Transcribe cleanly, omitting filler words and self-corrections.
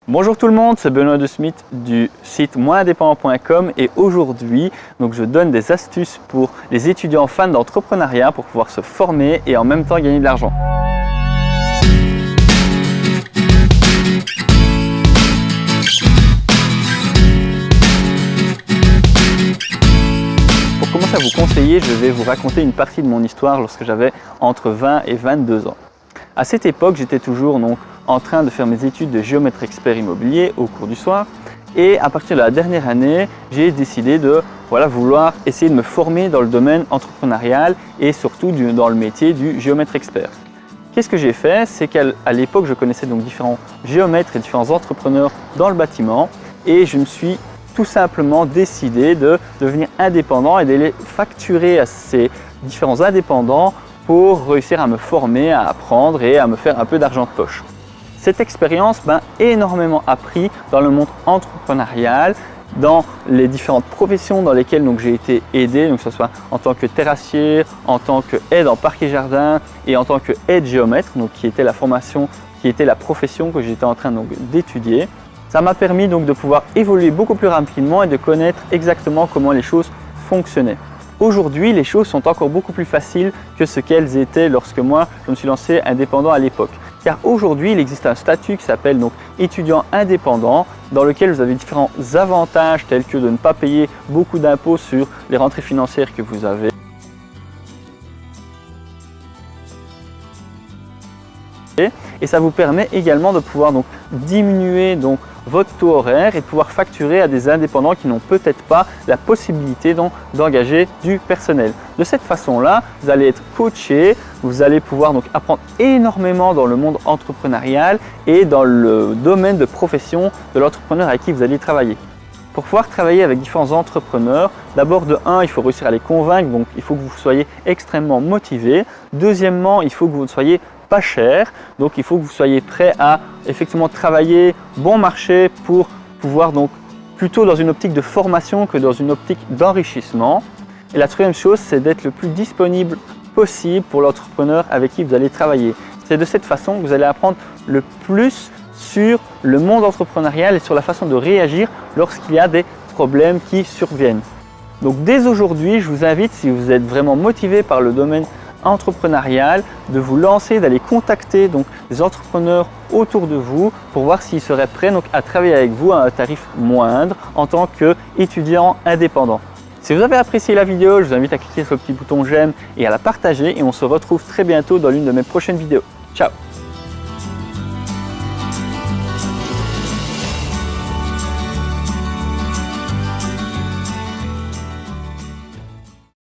Bonjour tout le monde, c'est Benoît de Smith du site moinindépendant.com et aujourd'hui, je donne des astuces pour les étudiants fans d'entrepreneuriat pour pouvoir se former et en même temps gagner de l'argent. Pour commencer à vous conseiller, je vais vous raconter une partie de mon histoire lorsque j'avais entre 20 et 22 ans. À cette époque, j'étais toujours en train de faire mes études de géomètre expert immobilier au cours du soir. Et à partir de la dernière année, j'ai décidé de vouloir essayer de me former dans le domaine entrepreneurial et surtout dans le métier du géomètre expert. Qu'est-ce que j'ai fait? C'est qu'à l'époque, je connaissais donc différents géomètres et différents entrepreneurs dans le bâtiment et je me suis tout simplement décidé de devenir indépendant et d'aller facturer à ces différents indépendants pour réussir à me former, à apprendre et à me faire un peu d'argent de poche. Cette expérience m'a énormément appris dans le monde entrepreneurial, dans les différentes professions dans lesquelles j'ai été aidé, que ce soit en tant que terrassier, en tant qu'aide en parc et jardin et en tant qu'aide géomètre, qui était la formation, qui était la profession que j'étais en train d'étudier. Ça m'a permis de pouvoir évoluer beaucoup plus rapidement et de connaître exactement comment les choses fonctionnaient. Aujourd'hui, les choses sont encore beaucoup plus faciles que ce qu'elles étaient lorsque moi, je me suis lancé indépendant à l'époque. Car aujourd'hui, il existe un statut qui s'appelle étudiant indépendant, dans lequel vous avez différents avantages tels que de ne pas payer beaucoup d'impôts sur les rentrées financières que vous avez. Et ça vous permet également de pouvoir diminuer votre taux horaire et de pouvoir facturer à des indépendants qui n'ont peut-être pas la possibilité d'engager du personnel. De cette façon-là, vous allez être coaché, vous allez pouvoir apprendre énormément dans le monde entrepreneurial et dans le domaine de profession de l'entrepreneur avec qui vous allez travailler. Pour pouvoir travailler avec différents entrepreneurs, d'abord de 1, il faut réussir à les convaincre, donc il faut que vous soyez extrêmement motivé. Deuxièmement, il faut que vous ne soyez pas cher, donc il faut que vous soyez prêt à effectivement travailler bon marché pour pouvoir plutôt dans une optique de formation que dans une optique d'enrichissement. Et la troisième chose, c'est d'être le plus disponible possible pour l'entrepreneur avec qui vous allez travailler. C'est de cette façon que vous allez apprendre le plus sur le monde entrepreneurial et sur la façon de réagir lorsqu'il y a des problèmes qui surviennent. Donc dès aujourd'hui, je vous invite, si vous êtes vraiment motivé par le domaine entrepreneurial, de vous lancer, d'aller contacter des entrepreneurs autour de vous pour voir s'ils seraient prêts à travailler avec vous à un tarif moindre en tant qu'étudiant indépendant. Si vous avez apprécié la vidéo, je vous invite à cliquer sur le petit bouton j'aime et à la partager et on se retrouve très bientôt dans l'une de mes prochaines vidéos. Ciao!